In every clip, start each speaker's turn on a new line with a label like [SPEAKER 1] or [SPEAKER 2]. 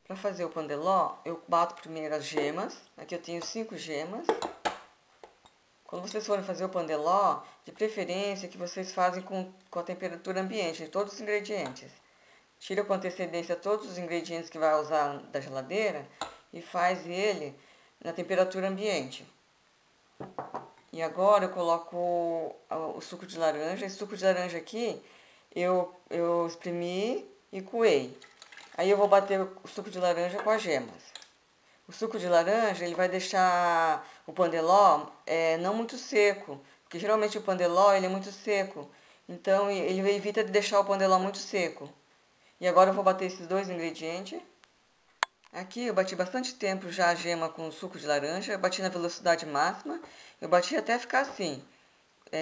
[SPEAKER 1] Para fazer o pandeló, eu bato primeiro as gemas. Aqui eu tenho 5 gemas. Quando vocês forem fazer o pandeló, de preferência que vocês fazem com a temperatura ambiente de todos os ingredientes. Tira com antecedência todos os ingredientes que vai usar da geladeira e faz ele na temperatura ambiente. E agora eu coloco o suco de laranja. Esse suco de laranja aqui eu espremi e coei. Aí eu vou bater o suco de laranja com as gemas. O suco de laranja ele vai deixar o pandeló não muito seco, porque geralmente o pandeló ele é muito seco. Então ele evita de deixar o pandeló muito seco. E agora eu vou bater esses dois ingredientes. Aqui eu bati bastante tempo já a gema com o suco de laranja, eu bati na velocidade máxima, eu bati até ficar assim,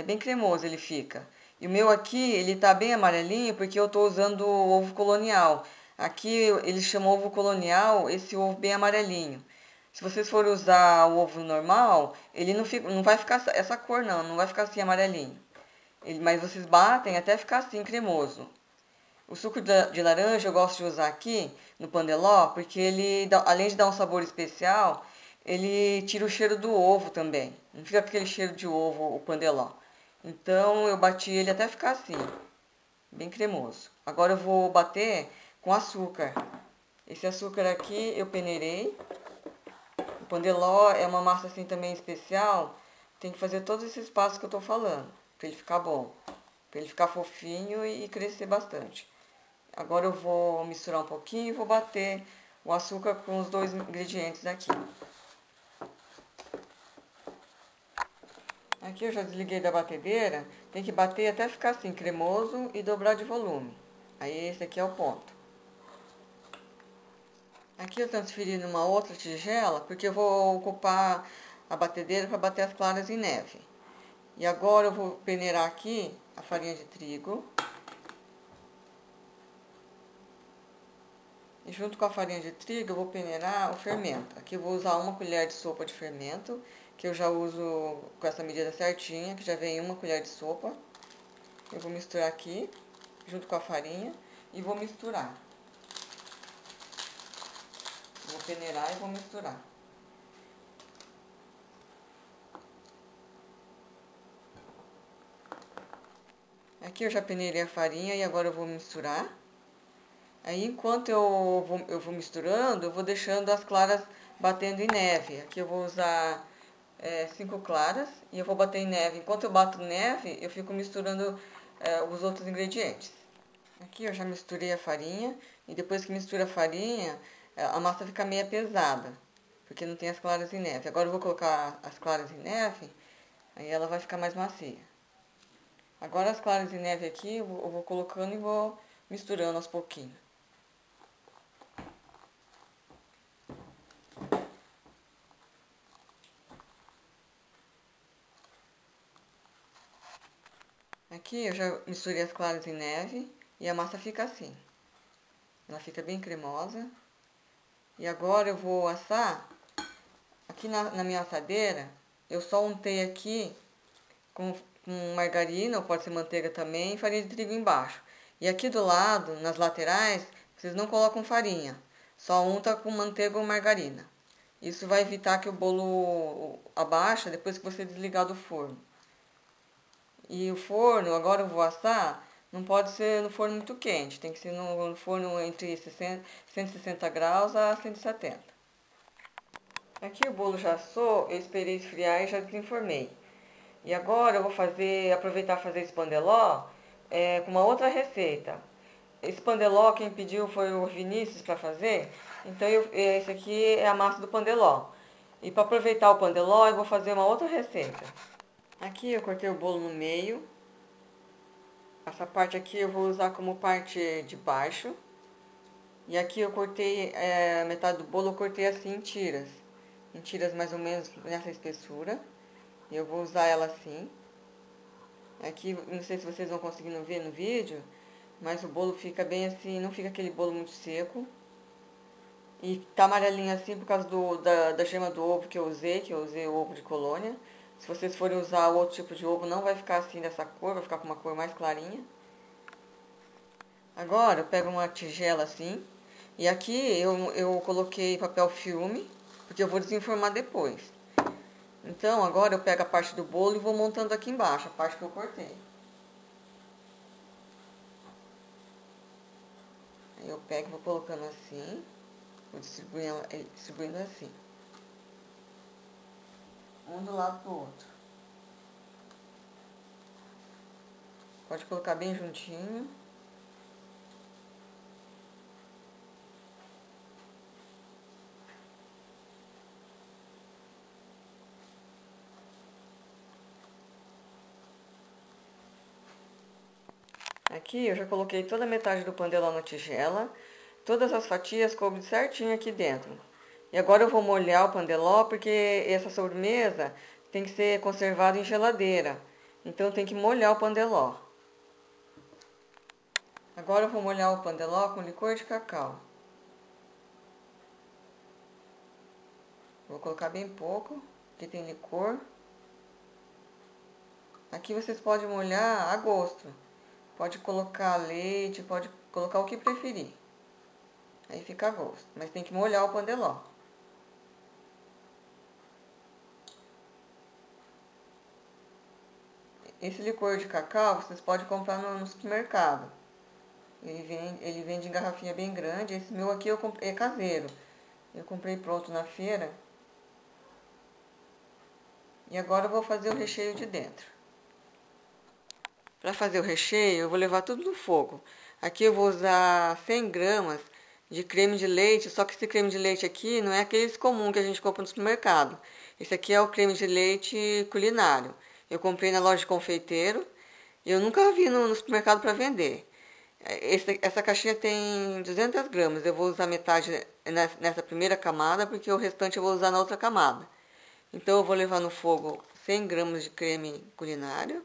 [SPEAKER 1] bem cremoso ele fica. E o meu aqui, ele tá bem amarelinho porque eu tô usando o ovo colonial. Aqui eles chamam ovo colonial, esse ovo bem amarelinho. Se vocês forem usar o ovo normal, ele não vai ficar essa cor não vai ficar assim amarelinho. Mas vocês batem até ficar assim cremoso. O suco de laranja eu gosto de usar aqui no pandeló, porque ele, além de dar um sabor especial, ele tira o cheiro do ovo também. Não fica aquele cheiro de ovo o pandeló. Então eu bati ele até ficar assim, bem cremoso. Agora eu vou bater com açúcar. Esse açúcar aqui eu peneirei. O pandeló é uma massa assim também especial. Tem que fazer todos esses passos que eu tô falando, para ele ficar bom. Para ele ficar fofinho e crescer bastante. Agora eu vou misturar um pouquinho e vou bater o açúcar com os dois ingredientes aqui. Aqui eu já desliguei da batedeira, tem que bater até ficar assim cremoso e dobrar de volume. Aí esse aqui é o ponto. Aqui eu transferi numa outra tigela, porque eu vou ocupar a batedeira para bater as claras em neve. E agora eu vou peneirar aqui a farinha de trigo. E junto com a farinha de trigo eu vou peneirar o fermento. Aqui eu vou usar 1 colher de sopa de fermento, que eu já uso com essa medida certinha, que já vem 1 colher de sopa. Eu vou misturar aqui, junto com a farinha, e vou misturar. Vou peneirar e vou misturar. Aqui eu já peneirei a farinha e agora eu vou misturar. Aí enquanto eu vou misturando, eu vou deixando as claras batendo em neve. Aqui eu vou usar 5 claras e eu vou bater em neve. Enquanto eu bato neve, eu fico misturando os outros ingredientes. Aqui eu já misturei a farinha e depois que mistura a farinha, a massa fica meio pesada, porque não tem as claras em neve. Agora eu vou colocar as claras em neve, aí ela vai ficar mais macia. Agora as claras em neve aqui eu vou colocando e vou misturando aos pouquinhos. Aqui eu já misturei as claras em neve e a massa fica assim. Ela fica bem cremosa. E agora eu vou assar. Aqui na minha assadeira, eu só untei aqui com margarina, ou pode ser manteiga também, e farinha de trigo embaixo. E aqui do lado, nas laterais, vocês não colocam farinha. Só unta com manteiga ou margarina. Isso vai evitar que o bolo abaixe depois que você desligar do forno. E o forno, agora eu vou assar, não pode ser no forno muito quente, tem que ser no forno entre 160 graus a 170. Aqui o bolo já assou, eu esperei esfriar e já desenformei. E agora eu vou aproveitar fazer esse pandeló com uma outra receita. Esse pandeló quem pediu foi o Vinícius para fazer, então esse aqui é a massa do pandeló. E para aproveitar o pandeló eu vou fazer uma outra receita. Aqui eu cortei o bolo no meio. Essa parte aqui eu vou usar como parte de baixo. E aqui eu cortei, metade do bolo eu cortei assim em tiras. Em tiras mais ou menos nessa espessura. E eu vou usar ela assim. Aqui, não sei se vocês vão conseguindo ver no vídeo, mas o bolo fica bem assim, não fica aquele bolo muito seco. E tá amarelinho assim por causa da gema do ovo que eu usei o ovo de colônia. Se vocês forem usar outro tipo de ovo, não vai ficar assim dessa cor, vai ficar com uma cor mais clarinha. Agora eu pego uma tigela assim, E aqui eu coloquei papel filme, porque eu vou desenformar depois. Então, agora eu pego a parte do bolo e vou montando aqui embaixo, a parte que eu cortei. Aí eu pego e vou colocando assim, vou distribuindo assim. Um do lado do outro. Pode colocar bem juntinho. Aqui eu já coloquei toda a metade do pandelão na tigela. Todas as fatias coube certinho aqui dentro. E agora eu vou molhar o pandeló, porque essa sobremesa tem que ser conservada em geladeira. Então tem que molhar o pandeló. Agora eu vou molhar o pandeló com licor de cacau. Vou colocar bem pouco, porque tem licor. Aqui vocês podem molhar a gosto. Pode colocar leite, pode colocar o que preferir. Aí fica a gosto. Mas tem que molhar o pandeló. Esse licor de cacau vocês podem comprar no supermercado. Ele vende em garrafinha bem grande. Esse meu aqui é caseiro. Eu comprei pronto na feira. E agora eu vou fazer o recheio de dentro. Para fazer o recheio, eu vou levar tudo no fogo. Aqui eu vou usar 100 gramas de creme de leite, só que esse creme de leite aqui não é aqueles comum que a gente compra no supermercado. Esse aqui é o creme de leite culinário. Eu comprei na loja de confeiteiro e eu nunca vi no supermercado para vender. Essa caixinha tem 200 gramas. Eu vou usar metade nessa primeira camada, porque o restante eu vou usar na outra camada. Então eu vou levar no fogo 100 gramas de creme culinário.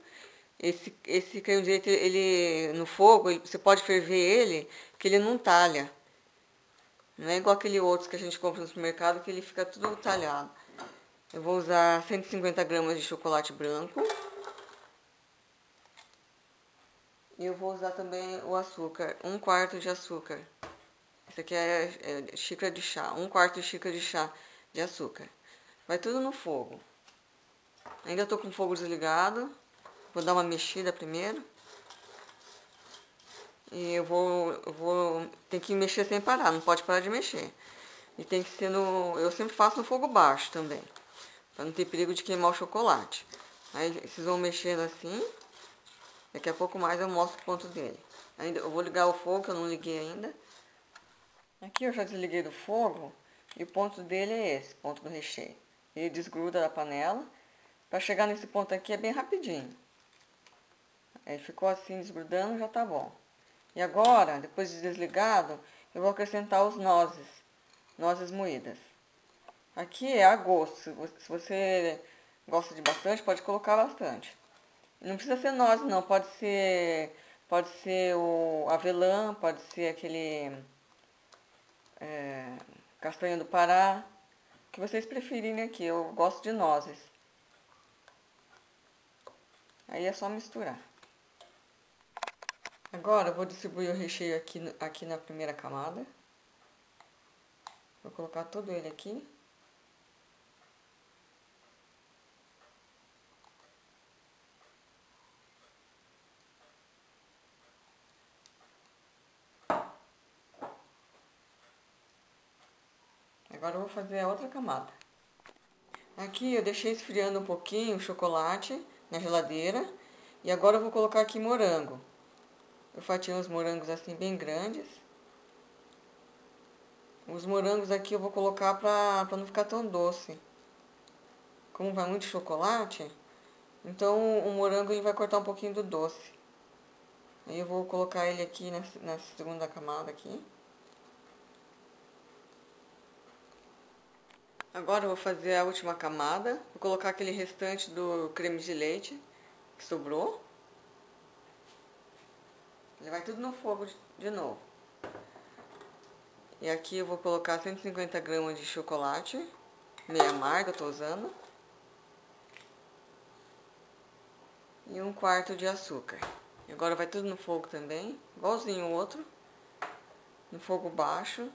[SPEAKER 1] Esse creme de leite, ele no fogo, você pode ferver ele, que ele não talha. Não é igual aquele outro que a gente compra no supermercado, que ele fica tudo talhado. Eu vou usar 150 gramas de chocolate branco. E eu vou usar também o açúcar, 1/4 de açúcar. Esse aqui é xícara de chá, 1/4 de xícara de chá de açúcar. Vai tudo no fogo. Ainda estou com o fogo desligado. Vou dar uma mexida primeiro. E tem que mexer sem parar, não pode parar de mexer. E tem que ser eu sempre faço no fogo baixo também, para não ter perigo de queimar o chocolate. Aí vocês vão mexendo assim. Daqui a pouco mais eu mostro o ponto dele. Ainda, eu vou ligar o fogo, que eu não liguei ainda. Aqui eu já desliguei do fogo e o ponto dele é esse, ponto do recheio. Ele desgruda da panela. Para chegar nesse ponto aqui é bem rapidinho. Aí ficou assim desgrudando, já tá bom. E agora, depois de desligado, eu vou acrescentar os nozes moídas. Aqui é a gosto. Se você gosta de bastante, pode colocar bastante. Não precisa ser noz, não. Pode ser o avelã, pode ser aquele castanha do Pará. O que vocês preferirem aqui. Eu gosto de nozes. Aí é só misturar. Agora eu vou distribuir o recheio aqui na primeira camada. Vou colocar todo ele aqui. Agora eu vou fazer a outra camada. Aqui eu deixei esfriando um pouquinho o chocolate na geladeira. E agora eu vou colocar aqui morango. Eu fatiei uns morangos assim bem grandes. Os morangos aqui eu vou colocar pra não ficar tão doce. Como vai muito chocolate, então o morango ele vai cortar um pouquinho do doce. Aí eu vou colocar ele aqui nessa segunda camada aqui. Agora eu vou fazer a última camada. Vou colocar aquele restante do creme de leite que sobrou. Ele vai tudo no fogo de novo. E aqui eu vou colocar 150 gramas de chocolate, meio amargo eu tô usando. E 1/4 de açúcar. E agora vai tudo no fogo também, igualzinho o outro. no fogo baixo,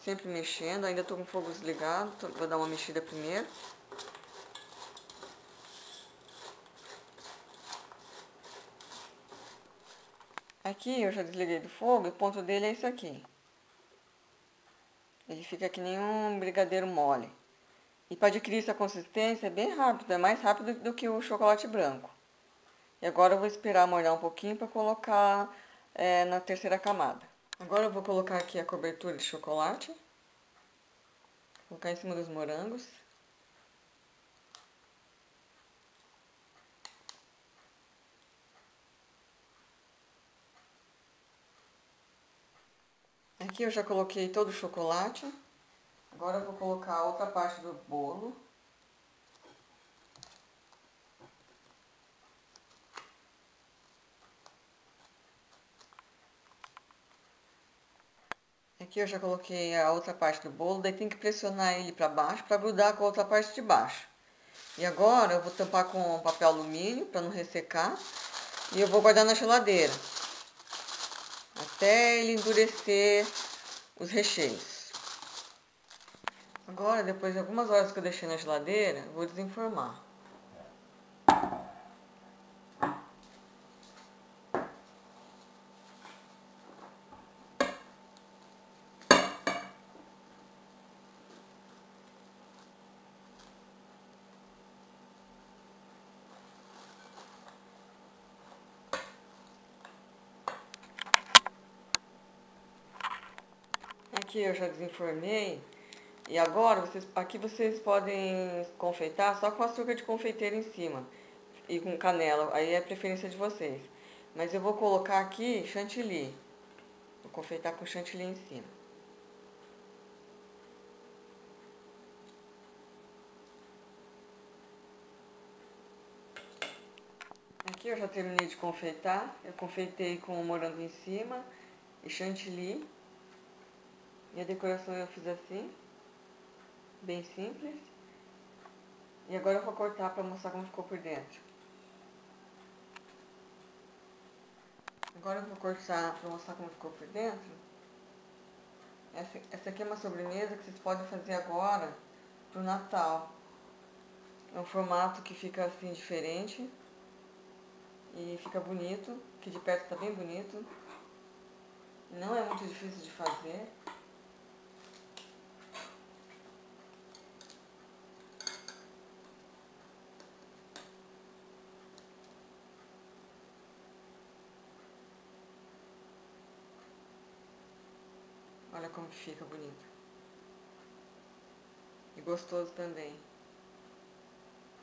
[SPEAKER 1] sempre mexendo. Ainda estou com o fogo desligado, vou dar uma mexida primeiro. Aqui eu já desliguei do fogo e o ponto dele é esse aqui. Ele fica que nem um brigadeiro mole. E para adquirir essa consistência é bem rápido, é mais rápido do que o chocolate branco. E agora eu vou esperar molhar um pouquinho para colocar na terceira camada. Agora eu vou colocar aqui a cobertura de chocolate. Vou colocar em cima dos morangos. Aqui eu já coloquei todo o chocolate. Agora eu vou colocar a outra parte do bolo. Aqui eu já coloquei a outra parte do bolo, daí tem que pressionar ele para baixo para grudar com a outra parte de baixo. E agora eu vou tampar com papel alumínio para não ressecar e eu vou guardar na geladeira até ele endurecer os recheios. Agora, depois de algumas horas que eu deixei na geladeira, eu vou desenformar. Aqui eu já desenformei. E agora, aqui vocês podem confeitar só com açúcar de confeiteiro em cima. E com canela, aí é a preferência de vocês. Mas eu vou colocar aqui chantilly. Vou confeitar com chantilly em cima. Aqui eu já terminei de confeitar. Eu confeitei com morango em cima e chantilly. E a decoração eu fiz assim, bem simples. E agora eu vou cortar para mostrar como ficou por dentro. Agora eu vou cortar para mostrar como ficou por dentro. Essa aqui é uma sobremesa que vocês podem fazer agora pro Natal. É um formato que fica assim diferente e fica bonito, que de perto está bem bonito. Não é muito difícil de fazer. Olha como que fica bonito. E gostoso também.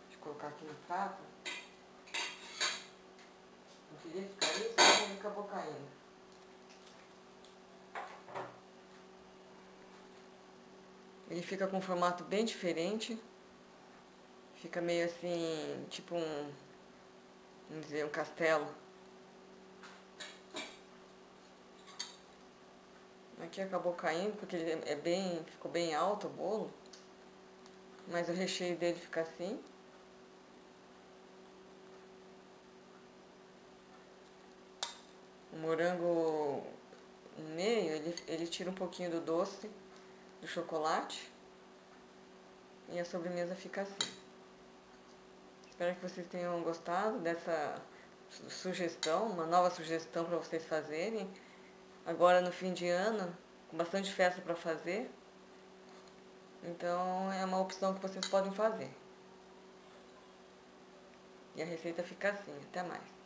[SPEAKER 1] Deixa eu colocar aqui no prato. Não queria ficar isso, mas ele acabou caindo. Ele fica com um formato bem diferente. Fica meio assim, tipo vamos dizer, um castelo. Aqui acabou caindo porque ele ficou bem alto o bolo. Mas o recheio dele fica assim. O morango no meio, ele tira um pouquinho do doce do chocolate. E a sobremesa fica assim. Espero que vocês tenham gostado dessa sugestão, uma nova sugestão para vocês fazerem. Agora no fim de ano, com bastante festa para fazer. Então é uma opção que vocês podem fazer. E a receita fica assim. Até mais.